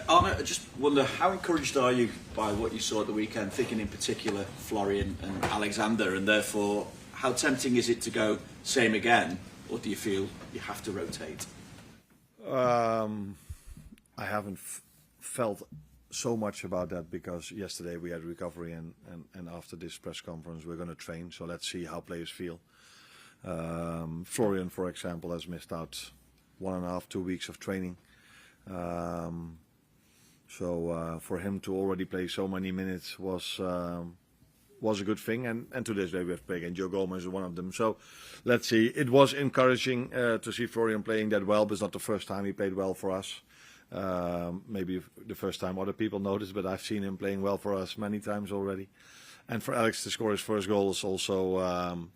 Arne, I just wonder, how encouraged are you by what you saw at the weekend, thinking in particular Florian and Alexander, and therefore how tempting is it to go same again, or do you feel you have to rotate? I haven't felt so much about that because yesterday we had recovery and after this press conference we're going to train, so let's see how players feel. Florian, for example, has missed out 1.5, 2 weeks of training. So for him to already play so many minutes was a good thing, and to this day we have played, and Joe Gomez is one of them. So let's see. It was encouraging to see Florian playing that well, but it's not the first time he played well for us. Maybe the first time other people noticed, but I've seen him playing well for us many times already. And for Alex to score his first goal is also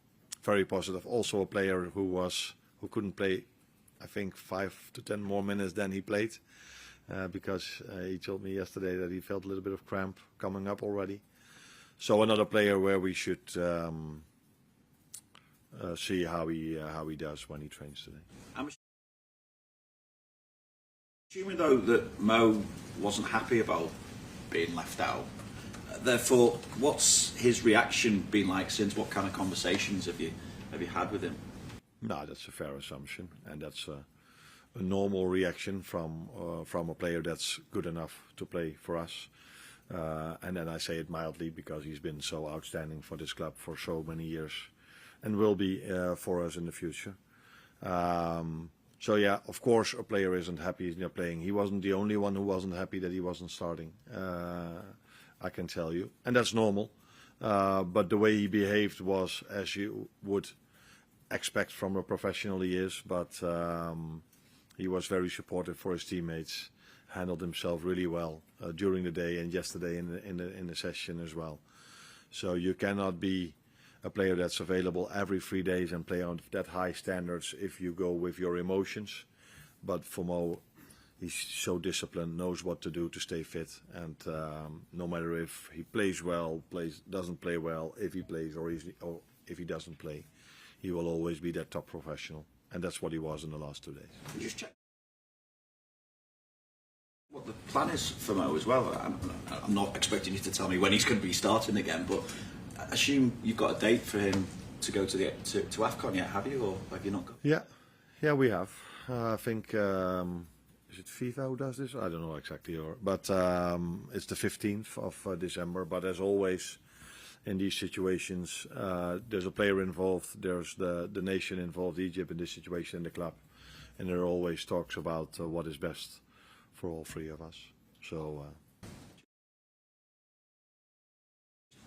very positive. Also a player who couldn't play, I think, 5 to 10 more minutes than he played, because he told me yesterday that he felt a little bit of cramp coming up already. So another player where we should see how he does when he trains today. I'm assuming though that Mo wasn't happy about being left out. Therefore, what's his reaction been like since? What kind of conversations have you had with him? No, that's a fair assumption, and that's a normal reaction from a player that's good enough to play for us. And then I say it mildly because he's been so outstanding for this club for so many years, and will be for us in the future. So yeah, of course, a player isn't happy he's not playing. He wasn't the only one who wasn't happy that he wasn't starting. I can tell you, and that's normal. But the way he behaved was as you would expect from a professional he is. But he was very supportive for his teammates. Handled himself really well during the day and yesterday in the session as well. So you cannot be a player that's available every 3 days and play on that high standards if you go with your emotions. But for Mo, he's so disciplined, knows what to do to stay fit, and no matter if he plays well, doesn't play well, if he plays or if he doesn't play, he will always be that top professional, and that's what he was in the last 2 days. Just check what the plan is for Mo as well. I'm not expecting you to tell me when he's going to be starting again, but I assume you've got a date for him to go to AFCON yet, have you, or have you not got? Yeah, we have. I think is it FIFA who does this? I don't know exactly, but it's the 15th of December. But as always, in these situations, there's a player involved, there's the nation involved, Egypt in this situation, the club, and there are always talks about what is best for all three of us. So.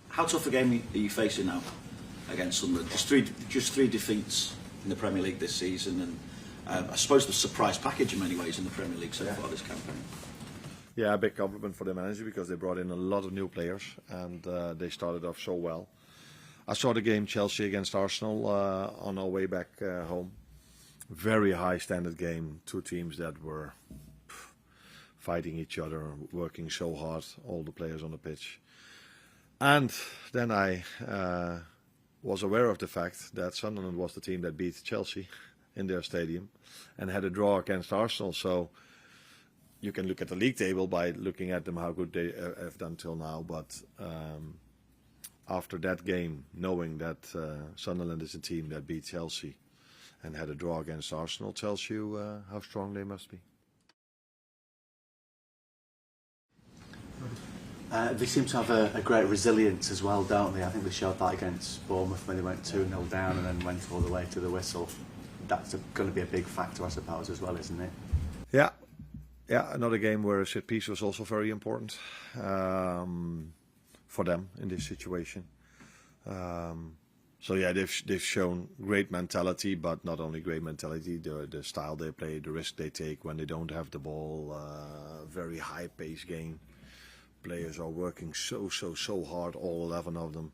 How tough a game are you facing now against Sunderland? Just three defeats in the Premier League this season, and I suppose the surprise package in many ways in the Premier League so far this campaign. Yeah, a big compliment for the manager because they brought in a lot of new players and they started off so well. I saw the game Chelsea against Arsenal on our way back home. Very high standard game. Two teams that were fighting each other, working so hard, all the players on the pitch. And then I was aware of the fact that Sunderland was the team that beat Chelsea in their stadium and had a draw against Arsenal. So you can look at the league table by looking at them, how good they have done till now. But after that game, knowing that Sunderland is a team that beat Chelsea and had a draw against Arsenal, tells you how strong they must be. They seem to have a great resilience as well, don't they? I think they showed that against Bournemouth when they went 2-0 down and then went all the way to the whistle. That's going to be a big factor, I suppose, as well, isn't it? Yeah, another game where a set piece was also very important for them in this situation. So yeah, they've shown great mentality, but not only great mentality, the style they play, the risk they take when they don't have the ball, very high-paced game. Players are working so hard, all 11 of them,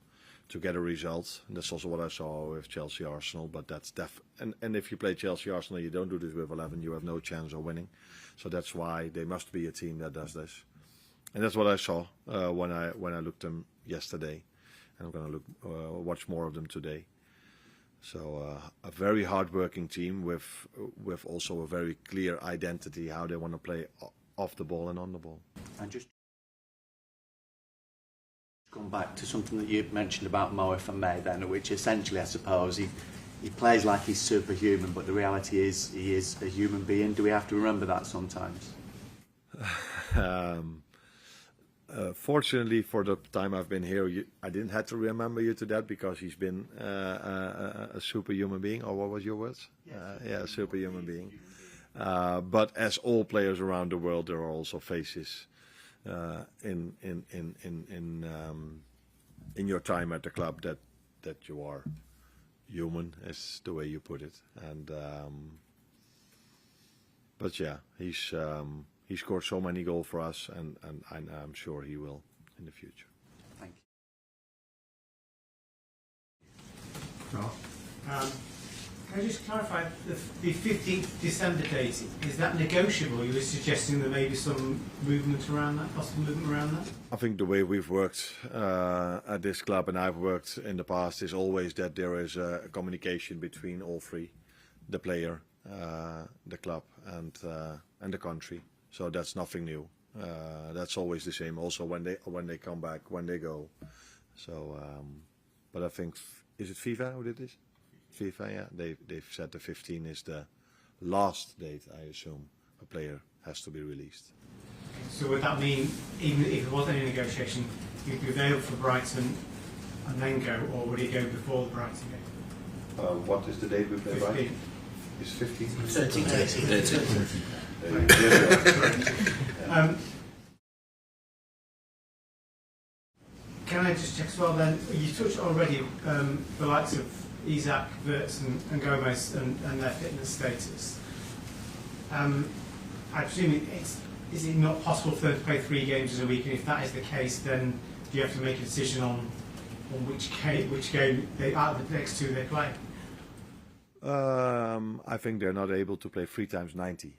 to get a result. And that's also what I saw with Chelsea Arsenal. But that's and if you play Chelsea Arsenal, you don't do this with 11, you have no chance of winning. So that's why they must be a team that does this. And that's what I saw when I looked them yesterday, and I'm going to watch more of them today. So a very hard-working team with also a very clear identity how they want to play off the ball and on the ball. And just come back to something that you mentioned about Mo, if I may, then, which essentially, I suppose, he plays like he's superhuman, but the reality is he is a human being. Do we have to remember that sometimes? Fortunately, for the time I've been here, I didn't have to remember you to that because he's been a superhuman being. Or what was your words? Yeah, superhuman being. But as all players around the world, there are also phases in your time at the club that you are human, is the way you put it. And but yeah, he scored so many goals for us, and I'm sure he will in the future. Thank you. Can I just clarify, the 15th December date, is that negotiable? You were suggesting there may be some movement around that, possible movement around that? I think the way we've worked at this club, and I've worked in the past, is always that there is a communication between all three, the player, the club, and the country. So that's nothing new. That's always the same. Also when they come back, when they go. So, but I think, is it FIFA who did this? FIFA, yeah. They've said the 15 is the last date, I assume, a player has to be released. So would that mean, even if there was any negotiation, you'd be available for Brighton and then go, or would he go before the Brighton game? What is the date we play, right? 15. It's 15. 13. Can I just check as well then, you touched already the likes of Isak, Wirtz and Gomez and their fitness status. I presume is it not possible for them to play 3 games in a week, and if that is the case, then do you have to make a decision on which game they, out of the next 2 they play? I think they're not able to play 3 times 90.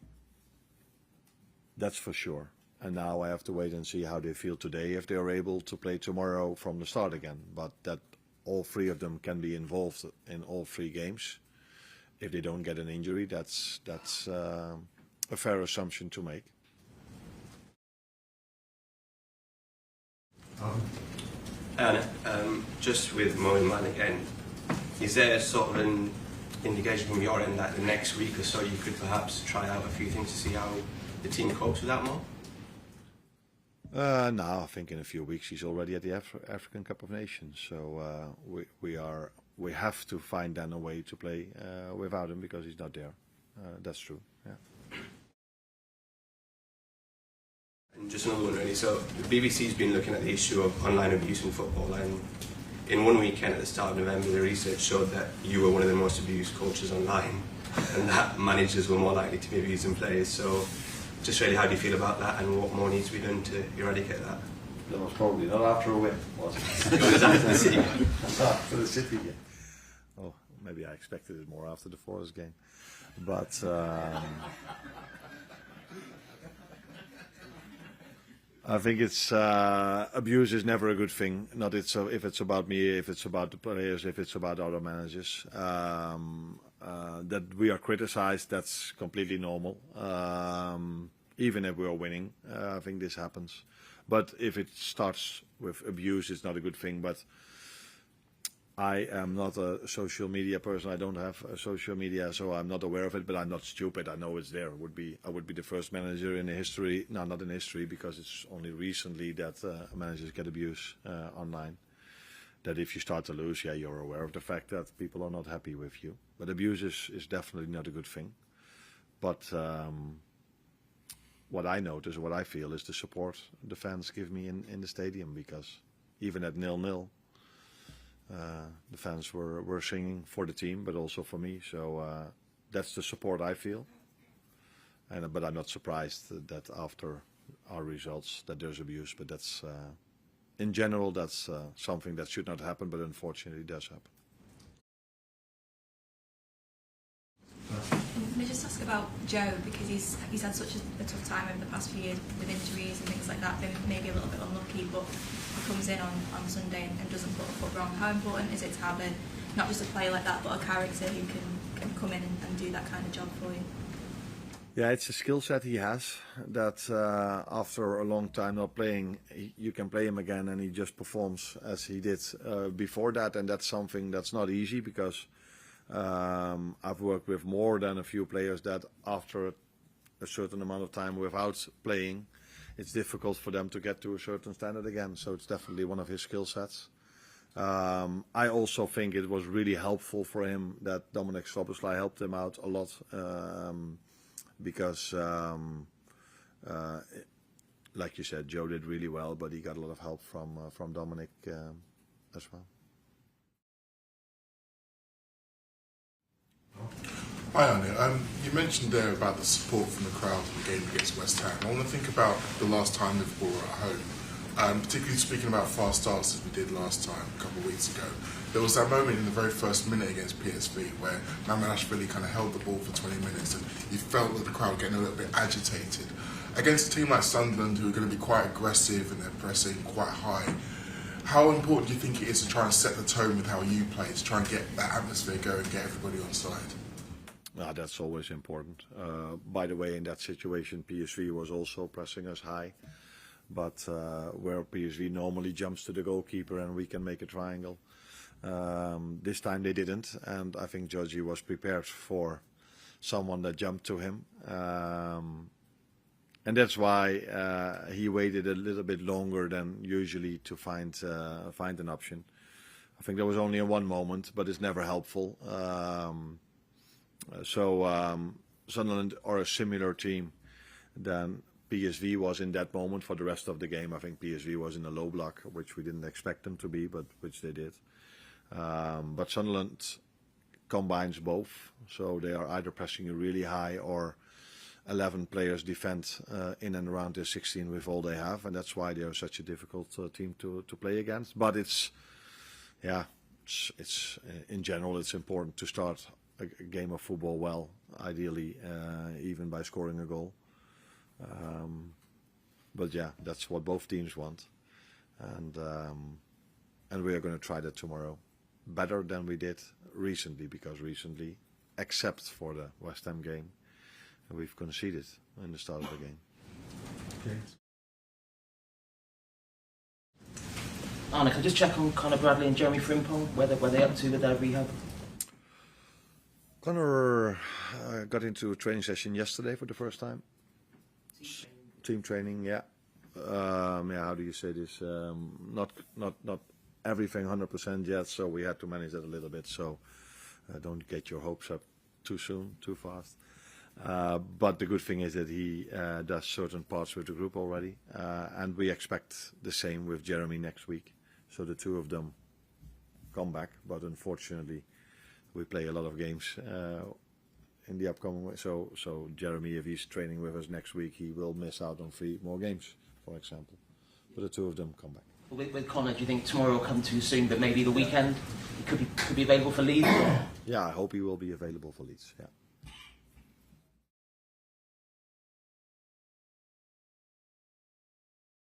That's for sure. And now I have to wait and see how they feel today, if they are able to play tomorrow from the start again. But that all 3 of them can be involved in all 3 games. If they don't get an injury, that's a fair assumption to make. Anna, just with Mo in mind again, is there sort of an indication from your end that the next week or so you could perhaps try out a few things to see how the team copes with that more? No, I think in a few weeks he's already at the African Cup of Nations. So we have to find then a way to play without him because he's not there. That's true. Yeah. And just another one really. So the BBC's been looking at the issue of online abuse in football, and in one weekend at the start of November, the research showed that you were one of the most abused coaches online, and that managers were more likely to be abusing players. So just really, how do you feel about that, and what more needs to be done to eradicate that? That was probably not after a win, was it? It was after the City. After the City game. Oh, maybe I expected it more after the Forest game. But I think it's abuse is never a good thing. Not if it's about me, if it's about the players, if it's about other managers. That we are criticized, that's completely normal. Even if we are winning, I think this happens. But if it starts with abuse, it's not a good thing. But I am not a social media person. I don't have a social media, so I'm not aware of it. But I'm not stupid. I know it's there. I would be the first manager in history. No, not in history, because it's only recently that managers get abuse online. That if you start to lose, yeah, you're aware of the fact that people are not happy with you. But abuse is definitely not a good thing. But what I notice, what I feel, is the support the fans give me in the stadium, because even at 0-0, the fans were singing for the team, but also for me. So that's the support I feel. But I'm not surprised that after our results that there's abuse. But that's in general, that's something that should not happen, but unfortunately it does happen. Can I just ask about Joe, because he's had such a tough time over the past few years with injuries and things like that, maybe a little bit unlucky, but he comes in on Sunday and doesn't put a foot wrong. How important is it to have not just a player like that, but a character who can come in and do that kind of job for you? Yeah, it's a skill set he has that after a long time not playing, you can play him again and he just performs as he did before that, and that's something that's not easy because I've worked with more than a few players that after a certain amount of time without playing, it's difficult for them to get to a certain standard again. So it's definitely one of his skill sets. I also think it was really helpful for him that Dominic Szoboszlai helped him out a lot. Because, like you said, Joe did really well, but he got a lot of help from Dominic as well. Hi, Arne. You mentioned there about the support from the crowd in the game against West Ham. I want to think about the last time Liverpool were at home, particularly speaking about fast starts as we did last time, a couple of weeks ago. There was that moment in the very first minute against PSV where Mamardashvili kind of held the ball for 20 minutes and you felt that the crowd getting a little bit agitated. Against a team like Sunderland, who are going to be quite aggressive and they're pressing quite high, how important do you think it is to try and set the tone with how you play, to try and get that atmosphere going, get everybody on side? That's always important. By the way, in that situation, PSV was also pressing us high. But where PSV normally jumps to the goalkeeper and we can make a triangle, this time they didn't, and I think Georgie was prepared for someone that jumped to him, and that's why he waited a little bit longer than usually to find an option. I think there was only one moment, but it's never helpful. Sunderland are a similar team than PSV was in that moment. For the rest of the game, I think PSV was in a low block, which we didn't expect them to be, but which they did. But Sunderland combines both, so they are either pressing you really high or 11 players defend in and around their 16 with all they have, and that's why they are such a difficult team to play against. But it's in general it's important to start a game of football well, ideally even by scoring a goal. But yeah, that's what both teams want, and we are going to try that tomorrow, better than we did recently, because recently, except for the West Ham game, we've conceded in the start of the game. Okay. Arne, can I just check on Conor Bradley and Jeremy Frimpong, where they up to with their rehab? Conor got into a training session yesterday for the first time. Team training, yeah. How do you say this? Not everything 100% yet, so we had to manage that a little bit. So don't get your hopes up too soon, too fast. But the good thing is that he does certain parts with the group already, and we expect the same with Jeremy next week. So the two of them come back, but unfortunately we play a lot of games in the upcoming week. So Jeremy, if he's training with us next week, he will miss out on 3 more games, for example. But the two of them come back. With Conor, do you think tomorrow will come too soon, but maybe the weekend he could be available for Leeds? Yeah, I hope he will be available for Leeds, yeah.